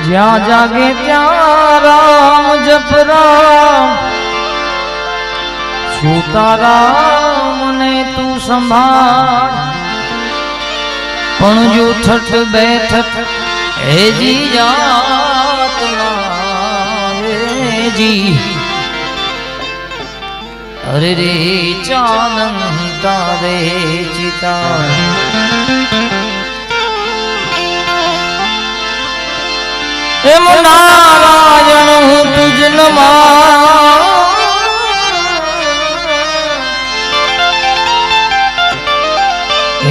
જ્યાં જાગે ત્યાં રામ જપ રામ, સુતા રામને તું સંભાળ, પણ જો ઠઠ બેઠઠ હેજી જાતમાં જી, અરે રે ચાનન તારે ચિતા, એમ નારાયણ હું તુજ નમા,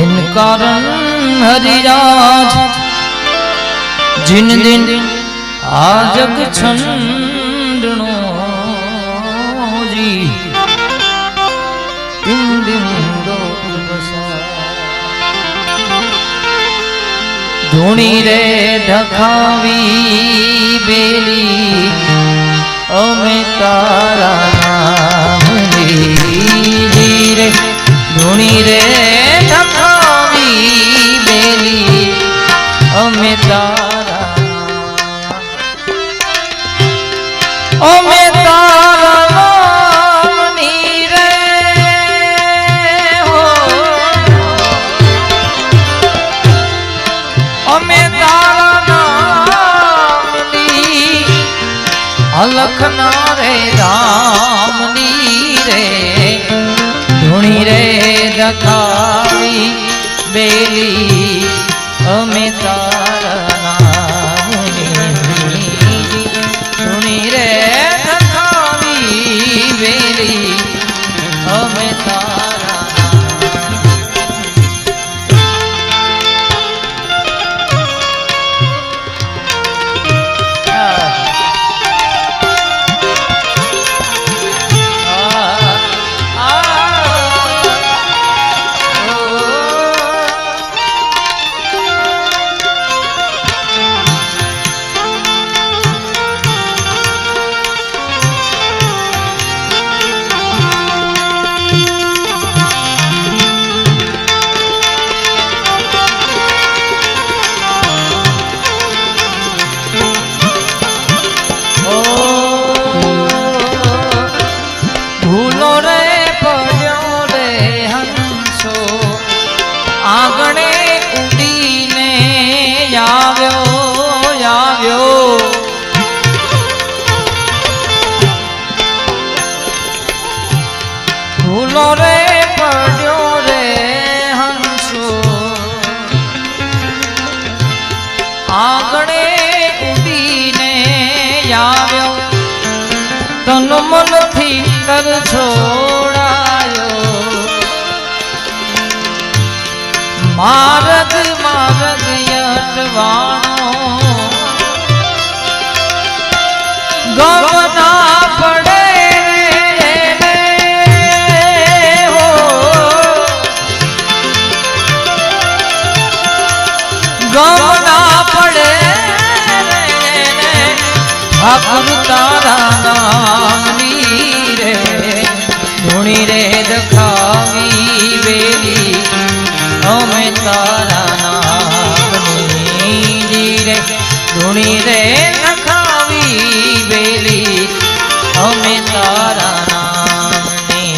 इन कारण हरिराज जिन दिन आ जग छंडनो जी, तीन दिन लोक बसा, धूणी रे ढखावी बेली अमे तारा नामनी रे, धूणी रे ढखावी बेली अमे तारा, अमे तारा नामनी रे हो, अमे तारा नामनी, अलखना रे रामनी रे, धूणी रे दखावी बेली अमे तारा नामनी, धूणी रे दखावी बेली अमे तारा તન મનથી કર છોડાયો, માર્ગ માર્ગ યટવાણો, ગમ ના પડે રે હો, ગમ ના પડે ઠાકુર તારા નામની રે, ધૂણી રે દખાવી બેલી અમે તારા નામની રે, ધૂણી રે દખાવી બેલી અમે તારા નામની,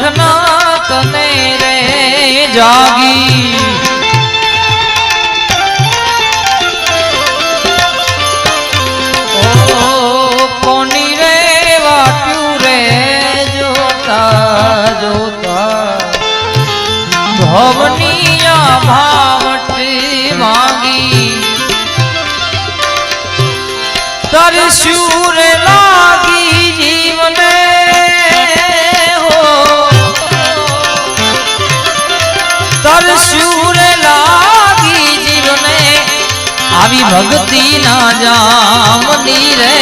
अलखना तने रे जागी ओ कोनी रे वाट्यू रे जोता जोता भवनिया भावट मांगी तरस्यूर लागी जीवने हो तरस्यूर लागी जीवने आवी भक्ति ना जामनी रे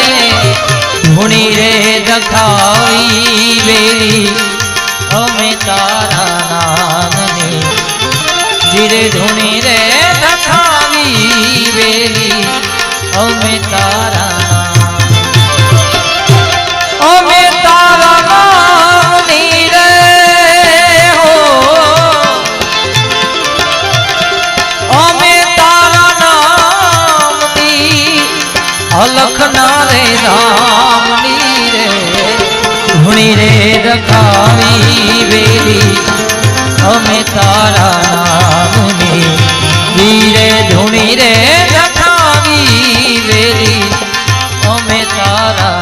धुनी रे दखावी बेली हमें तारा नाम धीरे धुनी रे दखावी बेली हमें तारा अलखना रे धामनी रे धुनी रे रखावी बेली हमें तारा नामनी धीरे धुनी रे रखावी बेली हमें तारा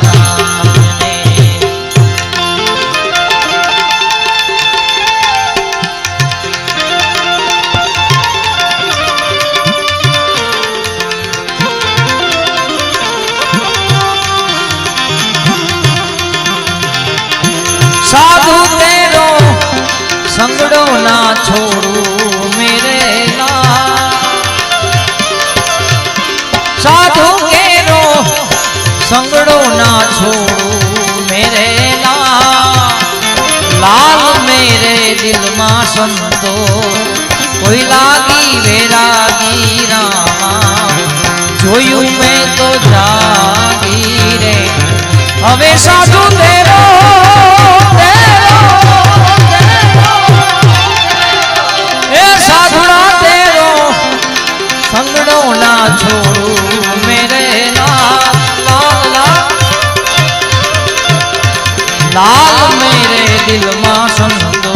साधु तेरो संगड़ो ना छोड़ू मेरे ना साधु तेरो संगड़ो ना छोड़ू मेरे ना लाल मेरे दिल मां संतो कोई लागी वेरागी रामा जोयू मैं तो जागी रे हवे साधु तेरो संगड़ो ना छोड़ू मेरे लाल लाल लाल मेरे दिल मां संतो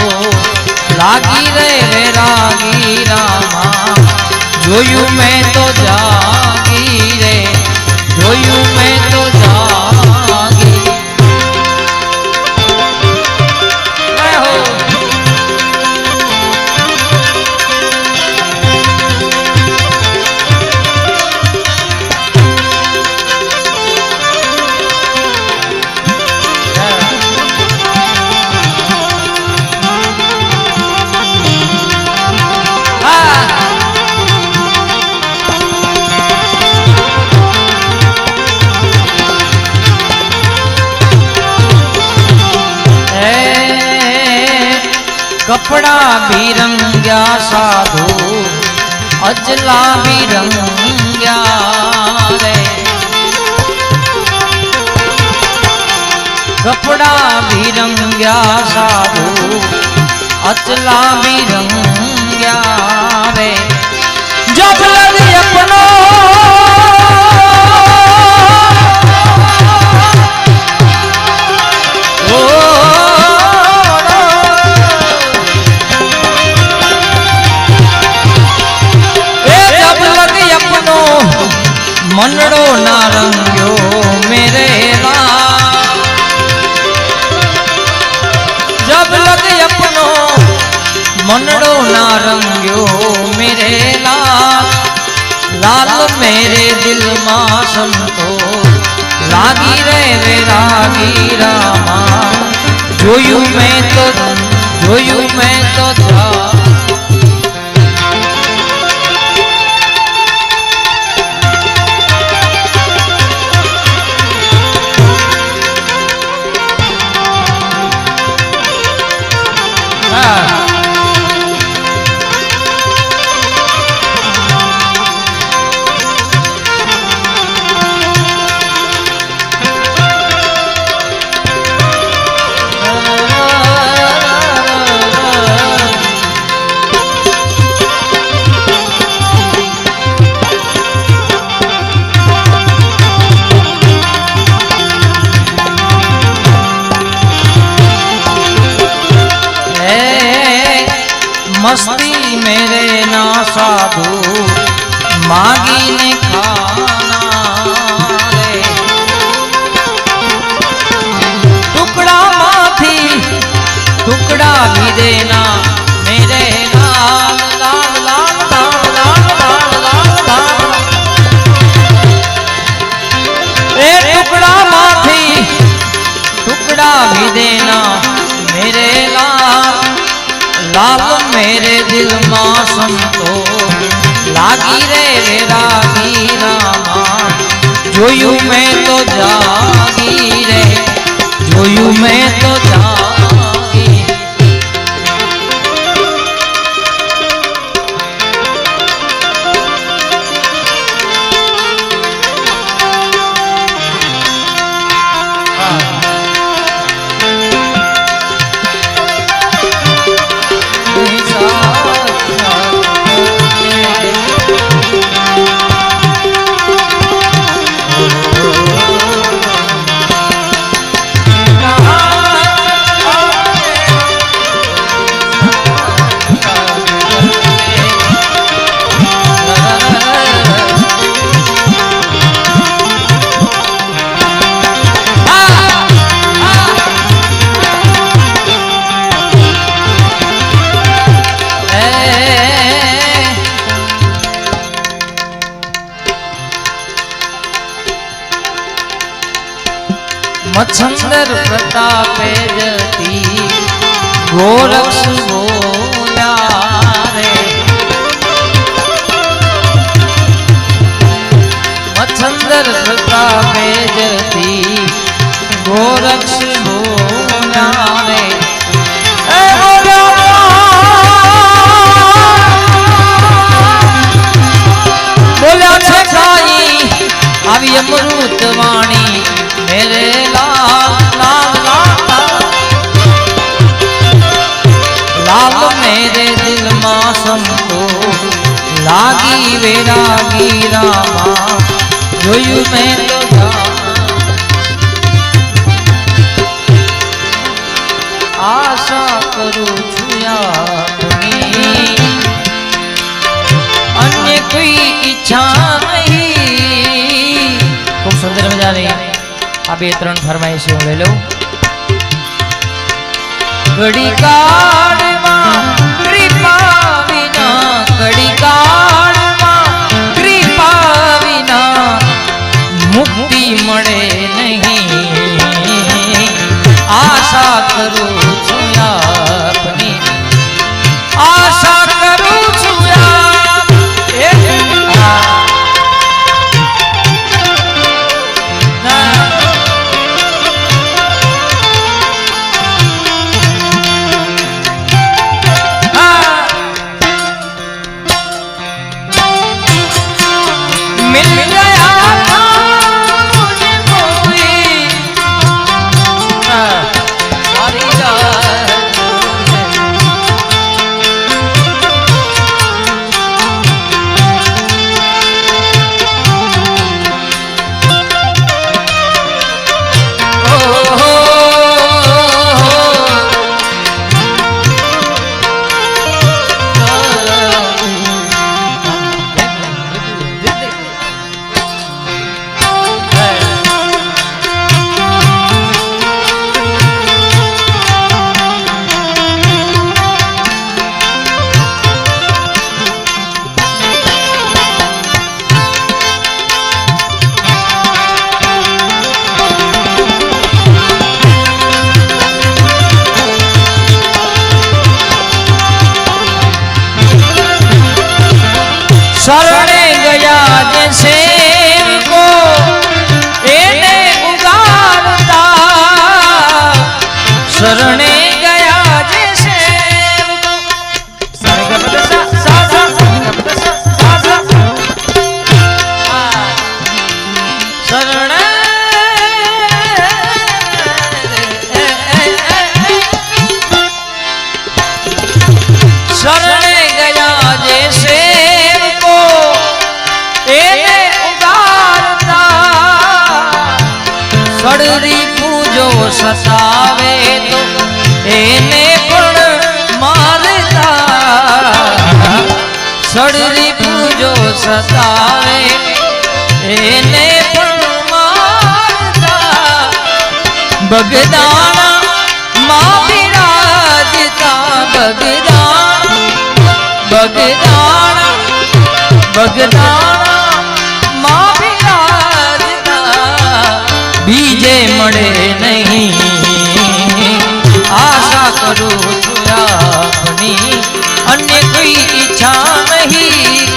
लागी रे वैरागी रामा जोयू मैं तो जागी रे जोयू मैं तो जागी मैं हो कपड़ा भी रंग्या साधु अजला भी रंग्या रे कपड़ा भी रंग्या साधु अजला भी रंग्या रे जब लगी अपनो मनड़ो ना रंग्यो मेरे लाल जब लगे अपनो मनड़ो ना रंग्यो मेरे लाल लाल मेरे दिल मां संतो लागी रे वैरागी रामा जोयू मैं तो जा देना मेरे लाल लाल लाल लाल लाल लाल लाल लाल ए टुकड़ा माथी टुकड़ा भी देना मेरे लाल लाल मेरे दिल मां संतो लागी रे रागी रामा जोयू मैं तो जागी रे जोयू मैं तो जागी मच्छंदर प्रतापे जती गोरक्ष बोला रे मच्छंदर प्रतापे जती गोरक्ष बोला रे बोला छे काई आवी अमृत वाणी मेरे लाल लाल लाल लाल मेरे दिल मां संतो लागी वेरागी रामा जोयू मैं तो जा आशा करूं छुया अन्य कोई इच्छा नहीं खूब सुंदर मजा रही आ बे त्रण फरमाइश ले लो घड़ी काल मां कृपा विना घड़ी काल मां कृपा विना मुक्ति मळे नहीं आशा करूं છું આપની आशा करूं છું शरणे गया जैसे को एने उगारता शरणे गया जैसे शरणे शरणे गया जैसे सड़री पूजो सतावे तो एने पण मारता सड़री पूजो सतावे एने पण मारता बगदाना मां विराजता બગદાણા બગદાણા બગદાણા માં બિરાજતા બીજે મળે નહીં આશા કરું છું આપની અન્ય કોઈ ઈચ્છા નહીં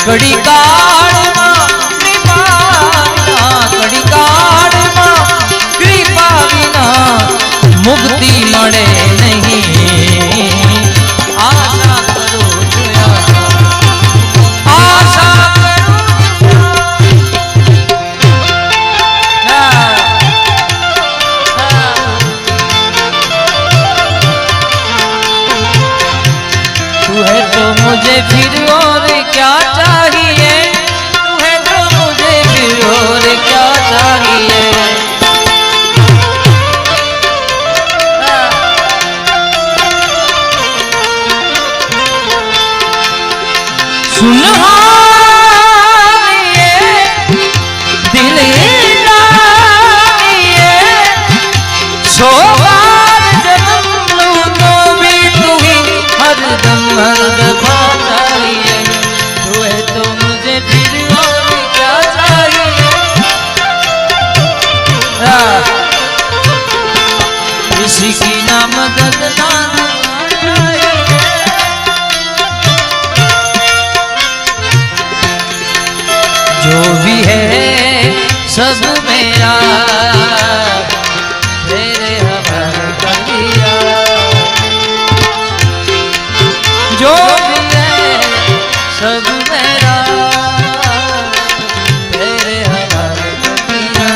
ઘડી કાળમાં ઘડી કાળમાં કૃપા વિના મુક્તિ મળે નહીં આશા કરું છું આશા तू है तो मुझे फिर और क्या चाहिए तू है तो मुझे फिर और क्या चाहिए सुनहारिए दिल लाइए सोबार जन्म लूं तो भी तू ही हरदम हरदम चाहिए तू है तो मुझे फिर और क्या चाहिए किसी की ना मदद ना जो भी है सब मेरा तेरे हवाले कर दिया जो भी है सब मेरा तेरे हवाले कर दिया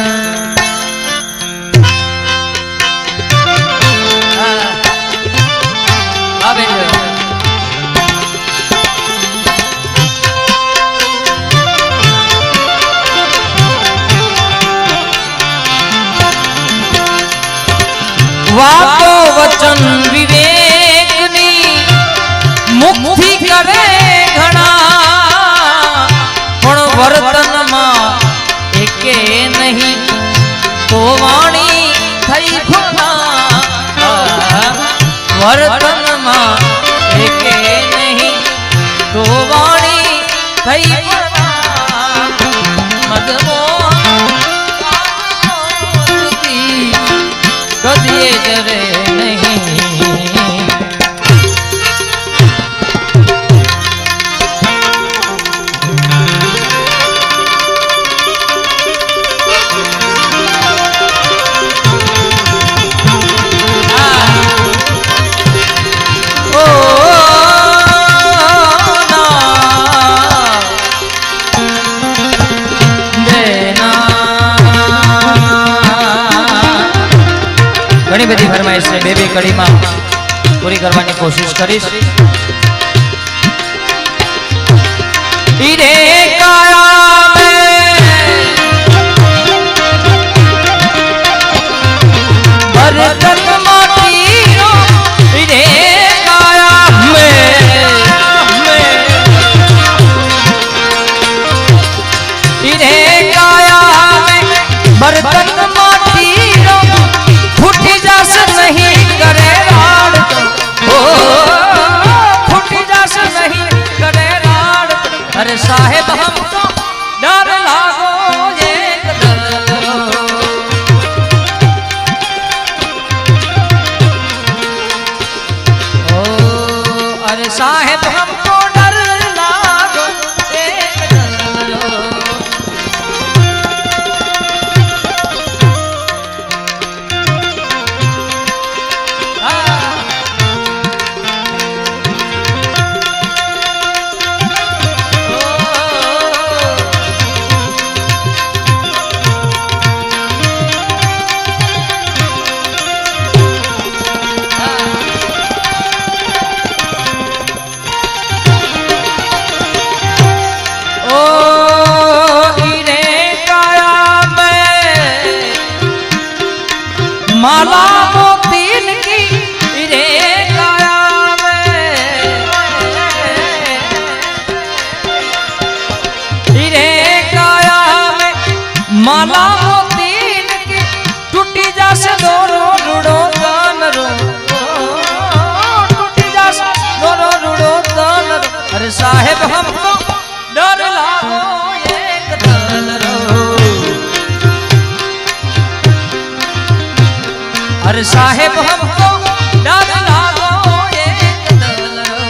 वातो वचन विवेकनी मुक्ति करे घणा पण वर्तन में एके नहीं तो वाणी थई खुना वर्तन में एके नहीं तो वाणी थई खुना मदमोहन कदिए डरे नहीं घणी बधी फरमाइश है बे कड़ी में पूरी करने की कोशिश करीश अरे साहेब हमको डर लागो एक डरो ओ अरे साहेब हमको डर लागो एक डरो माला मोतीन की रे काया में रे काया में माला मोतीन की टूटी जासे दोनों रुड़ो गान रो टूटी साहेब हमको डर लागो एक दलरो।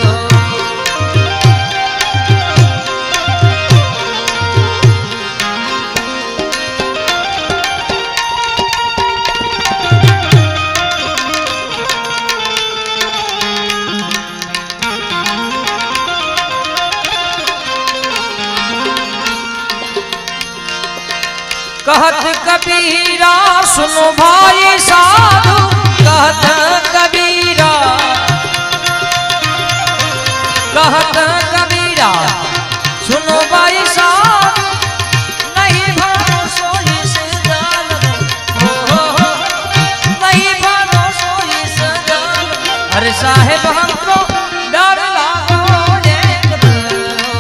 कहत कबीरा सुनो भाई साधु, कहत कबीरा, कहत कबीरा सुनो भाई साधु, नहीं भरोसो इस दलरो, नहीं भरोसो इस दलरो। अरे साहेब हमको डर लागो एक दलरो।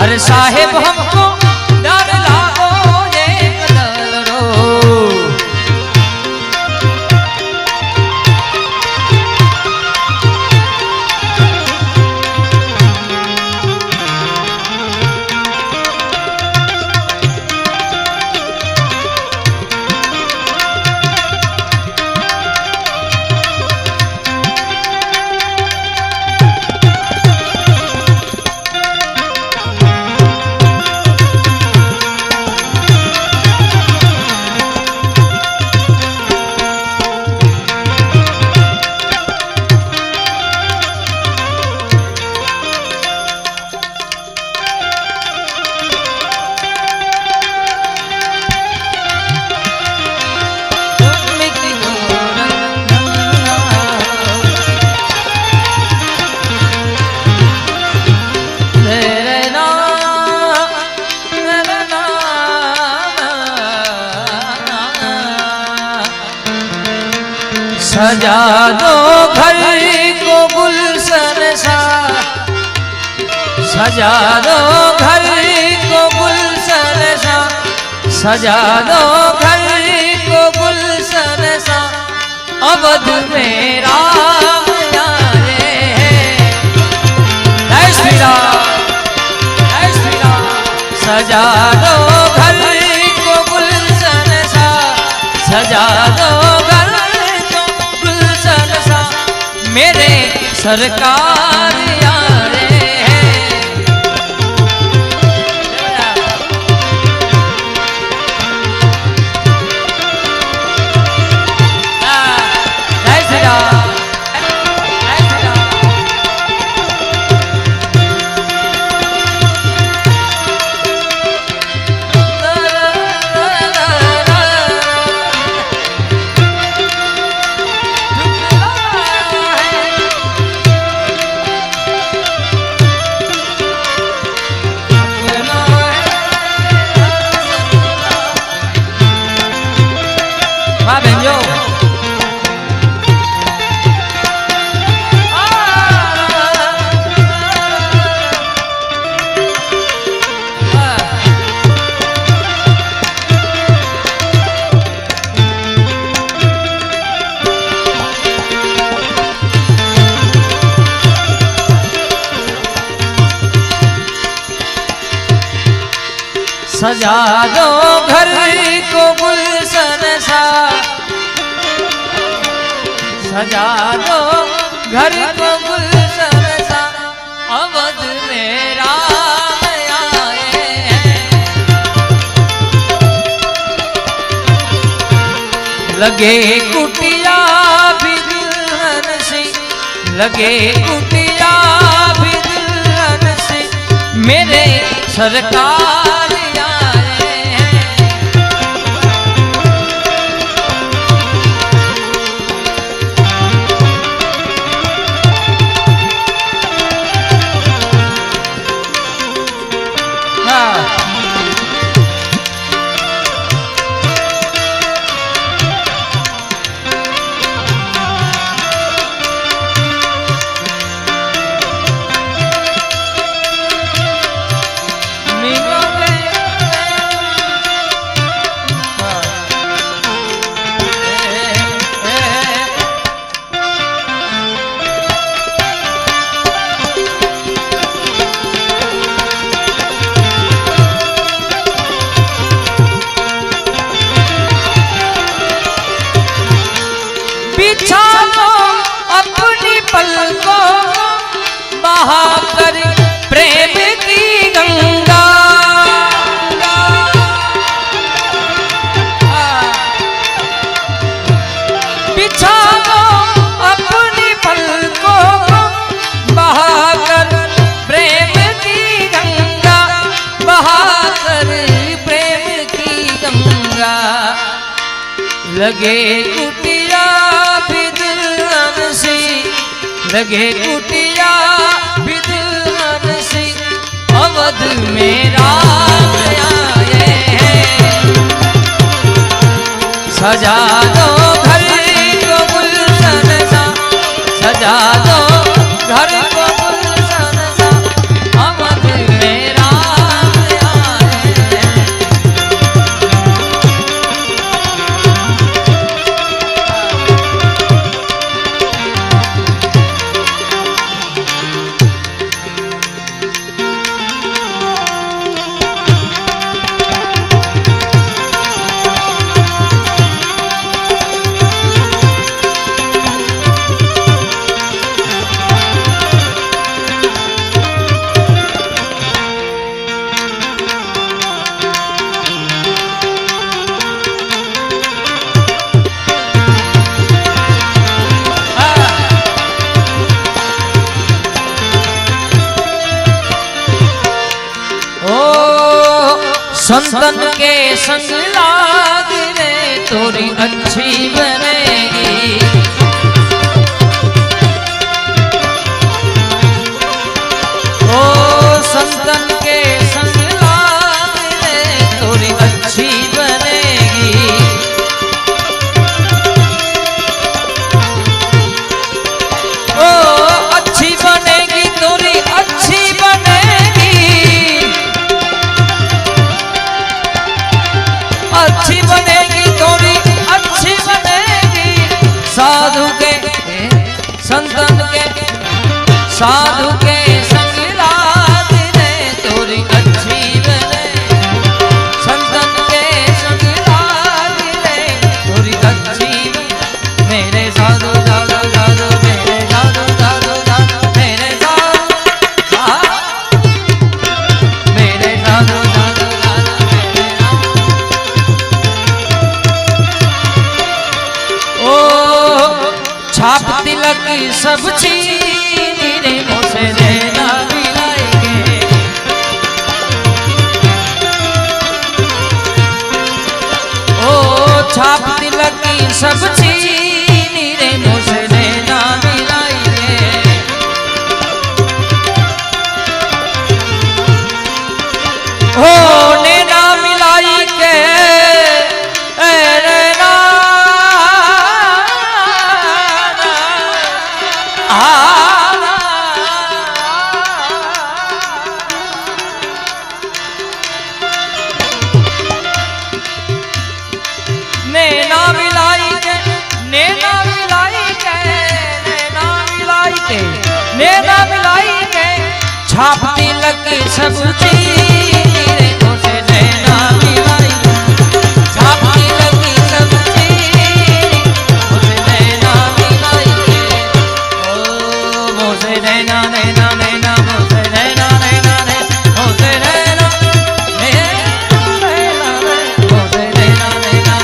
अरे साहेब हमको डर लागो एक दलरो। सजा दो घर को गुलशन सा, सजा दो घर को गुलशन सा, सजा दो घर को गुलशन सा, अवध में राम आए हैं। जय श्री राम, जय श्री राम। सजा दो घर को गुलशन सा, सजा दो घर मेरे सरकार यारे हैं। जय श्री राम, जय श्री राम। वाह बेंजो। सजा दो घर को गुलशन सा, सजा दो घर को गुलशन सा, अवध में राम आए हैं। लगे कुटिया भी दुल्हन सी, लगे कुटिया भी दुल्हन सी, मेरे सरकार मीनों को बहाकर प्रेम की गंगा। बिछा दो अपनी पलकों को बहाकर प्रेम की गंगा, बहाकर प्रेम की गंगा। लगे कुटिया भी दुल्हन सी, लगे कुटिया भी दुल्हन सी, अवध में राम आए हैं। सजा दो घर को गुलशन सा, सजा दो घर को गुलशन सा, अवध में राम आए हैं। संतन के संग लाग रे तोरी अच्छी बनेगी। ओ संतन के संग लाग रे तोरी अच्छी बनेगी। ओ अच्छी बनेगी तोरी अच्छी बनेगी, अच्छी बनेगी तोरी अच्छी बनेगी। साधु के संतन के साधु के संग लाग रे तोरी अच्छी बनेगी। संतन के संग लाग रे तोरी अच्छी बनेगी। मेरे साधु साधु साधु मेरे साधु साधु साधु मेरे साधु मेरे साधु साधु छाप तिलक सब छीन रे मोसे नैना मिलाएंगे। ओ छाप तिलक सब छीन रे मोसे नैना मिलाएंगे। ओ नैना मिलाई के नैना मिलाई के नैना मिलाई के नैना मिलाई के नैना मिलाई के छाप तिलक सब चीज रे मोसे नैना मिलाई छाप तिलक सब चीज मोसे नैना मिलाई के। ओ मोसे नैना नैना नैना मोसे नैना नैना मोसे नैना मोसे नैना नैना।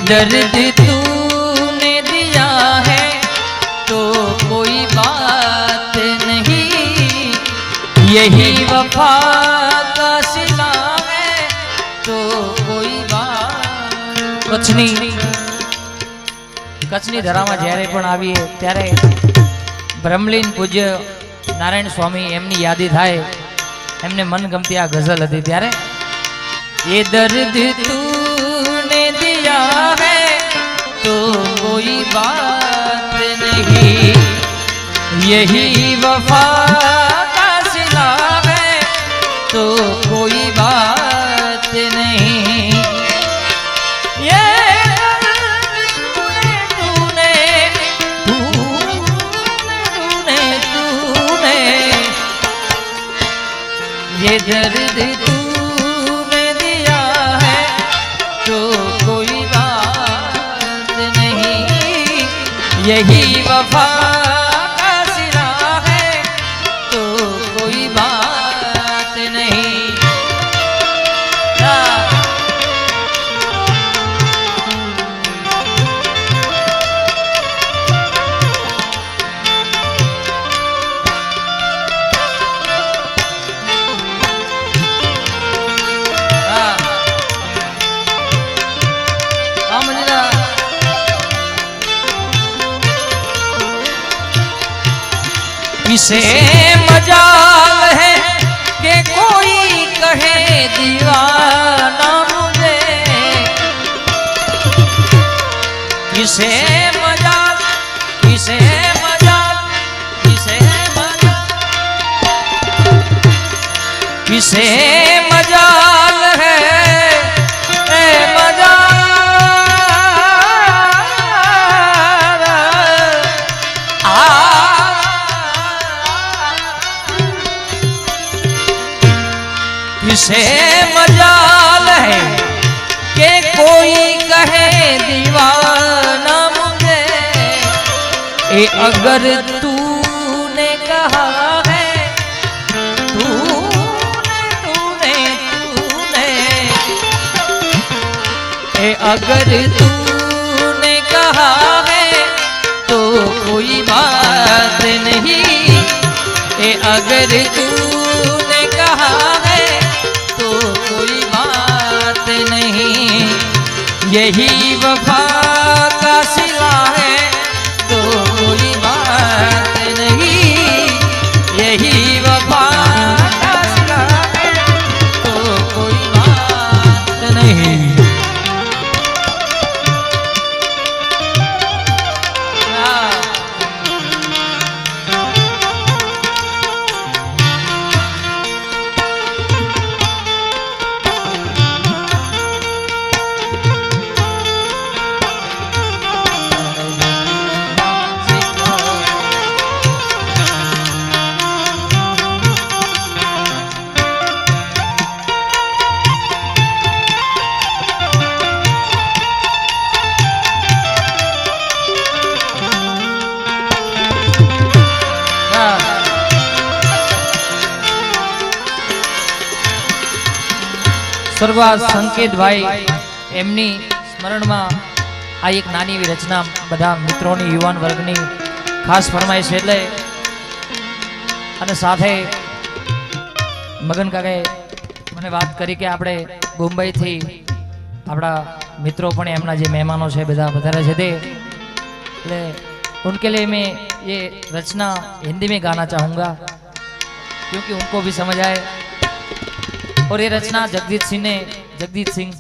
दर्द तूने दिया है तो कोई बात नहीं, यही वफा का सिला है तो कोई बात। કચ્છની ધરામાં જ્યારે પણ આવીએ ત્યારે બ્રહ્મલીન પૂજ્ય નારાયણ સ્વામી એમની યાદી થાય, એમને મનગમતી આ ગઝલ હતી ત્યારે ये दर्द तूने दिया है तो कोई बात नहीं, यही वफा का सिला है तो कोई बात नहीं। ये तूने तूने तूने ये दर्द तूने दिया है तो कोई बात नहीं, यही वफा का सिला है तो कोई बात नहीं। किसे मजाल है कि कोई कहे दीवाना मुझे, किसे मजाल किसे मजाल किसे मजाल किसे मजाल है किसे मजाल है कि कोई कहे दीवाना मुझे, अगर तूने कहा है तूने अगर तूने कहा है तो कोई बात नहीं, अगर तूने कहा है तो कोई बात नहीं, यही वफा का सिला है तो कोई बात नहीं, यही वफा का सिला है तो कोई बात नहीं। સ્વર્ગવાસ સંકેતભાઈ એમની સ્મરણમાં આ એક નાની એવી રચના બધા મિત્રોની યુવાન વર્ગની ખાસ ફરમાઈશ એટલે, અને સાથે મગન કાકાએ મને વાત કરી કે આપણે મુંબઈથી આપણા મિત્રો પણ એમના જે મહેમાનો છે બધા વધારે છે તે, એટલે उनके लिए मैं ये रचना हिंदी में गाना चाहूँगा क्योंकि उनको भी समझ आए। और ये रचना जगजीत सिंह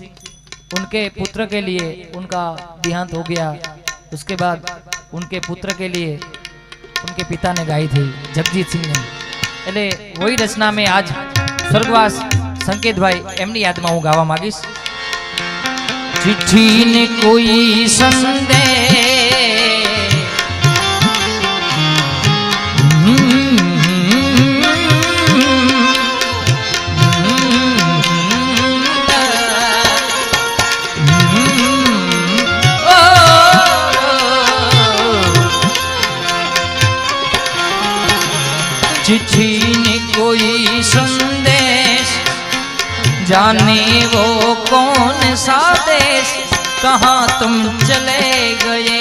उनके पुत्र के लिए, उनका देहांत हो गया उसके बाद उनके पुत्र के लिए उनके पिता ने गाई थी जगजीत सिंह ने, એટલે वही रचना में आज स्वर्गवास संकेत भाई एमनी याद में हूँ गावा मांगीश। चिट्ठी ने कोई संदेश चिट्ठी ने कोई संदेश, जाने वो कौन सा देश, कहाँ तुम चले गए,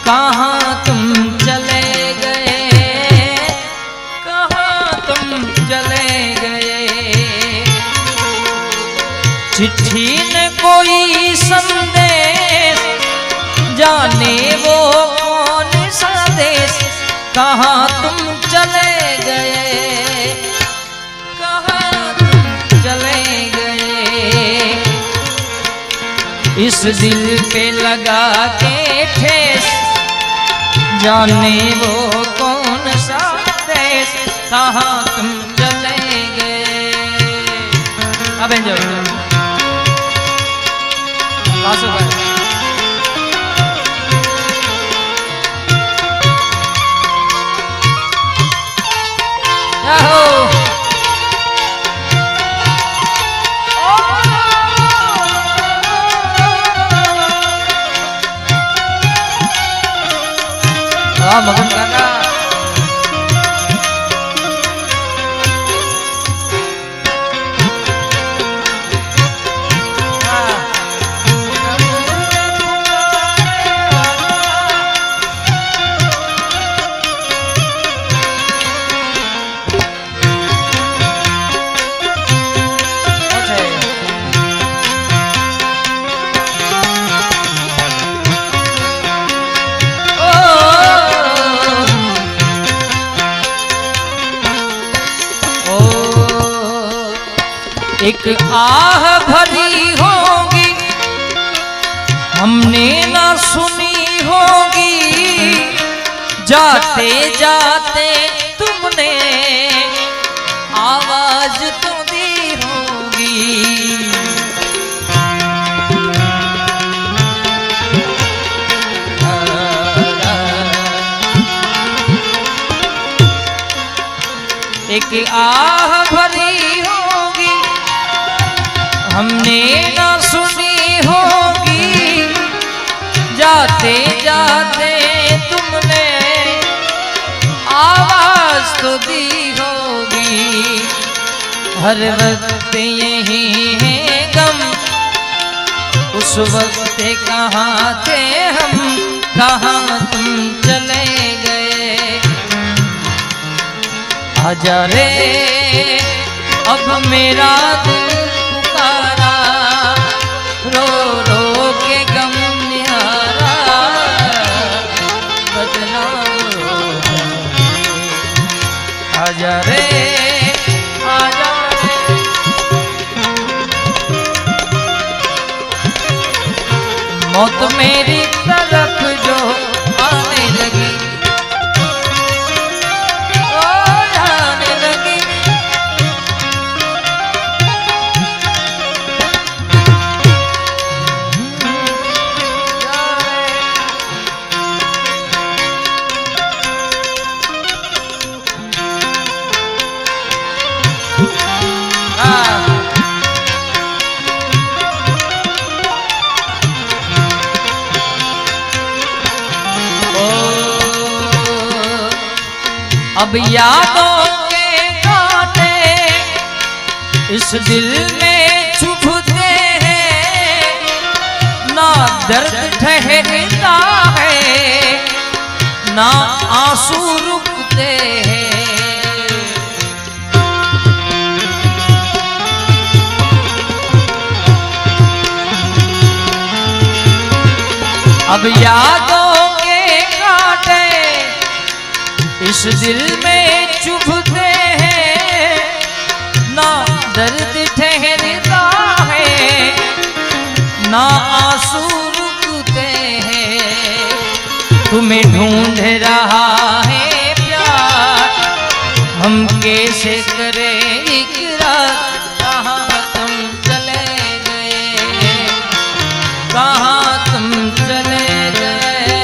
कहाँ तुम चले गए, कहाँ तुम चले गए। चिट्ठी ने कोई संदेश, जाने वो कौन सा देश, कहाँ तुम चले गए, कहाँ तुम चले गए। इस दिल पे लगा के ठेस, जाने वो कौन सा देश, कहाँ तुम चले गए। अब एंजॉय वासु भाई। मगन काका एक आह भरी होगी, हमने ना सुनी होगी, जाते जाते तुमने आवाज तो दी होगी। एक आह भरी होगी, हमने ना सुनी होगी, जाते जाते तुमने आवाज तो दी होगी। हर वक्त यही है गम, उस वक्त कहाँ थे हम, कहाँ तुम चले गए। आजा रे अब मेरा दिल पुकारा, रो रो के गम निहारा, बदनाम हो गए। आजा रे आजा रे, मौत मेरी तरफ जो आने लगी, अब यादों के कांटे इस दिल में चुभते हैं, ना दर्द ठहरता है, ना आंसू रुकते हैं। अब यादों के कांटे इस दिल में चुभते हैं, ना दर्द ठहरता है, ना आंसू रुकते हैं। तुम्हें ढूंढ रहा है प्यार, हम कैसे करें इकरार, कहाँ तुम चले गए, कहाँ तुम चले गए,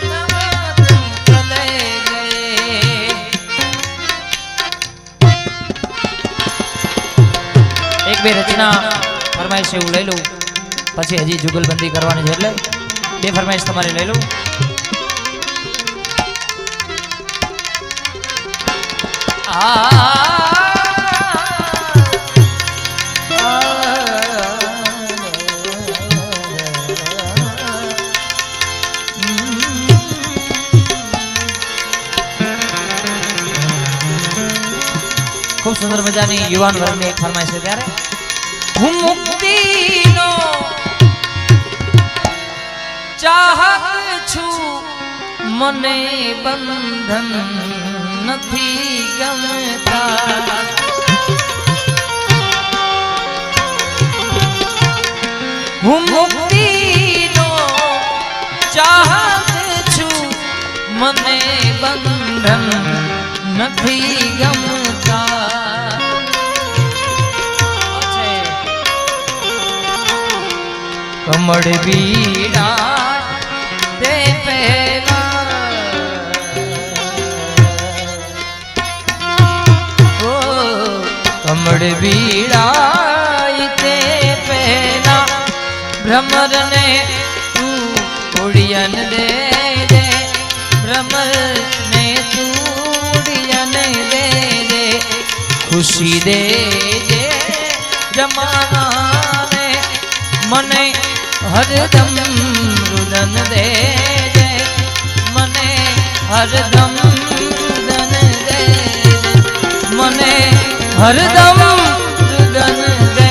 कहाँ तुम चले गए। एक બે રચના ફરમાઈશ એવું લઈ લઉં, પછી હજી જુગલબંધી કરવાની છે, એટલે બે ફરમાઈશ તમારે લઈ લઉં. खूब सुंदर मजानी युवान वर्गनी एक फरमाइश है त्यारे હું મુક્તિનો ચાહક છું મને બંધન નથી ગમતા હું મુક્તિનો ચાહક છું મને બંધન નથી ગમતા કમળ બીડા તે પહેલા ઓ કમળ બીડા તે પહેલા ભ્રમરને તું ઉડિયન દે દે ભ્રમરને તું ઉડિયન દે દે ખુશી દે દે જમાનાને મને હરદમ રુદન દે દે મને હરદમ રુદન દે મને હરદમ રુદન દે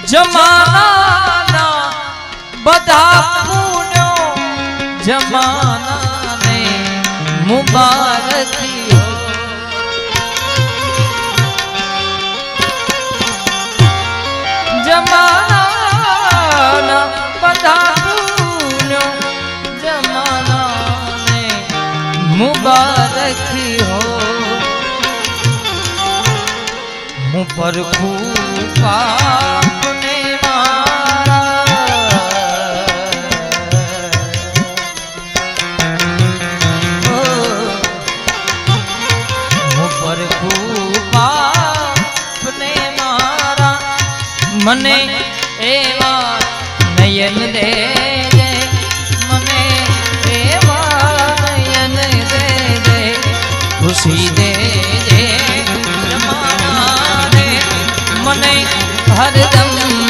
જમાના બધા પુણ્યો જમાનાને મુબારકી હો જમાના બધા પુણ્યો જમાનાને મુબારકી હો હું પરખું પાપને મારા હું પરખું પાપને મારા મને એવા નયન દે દે મને એવા નયન દે દે ખુશી દે દે મને હરદમ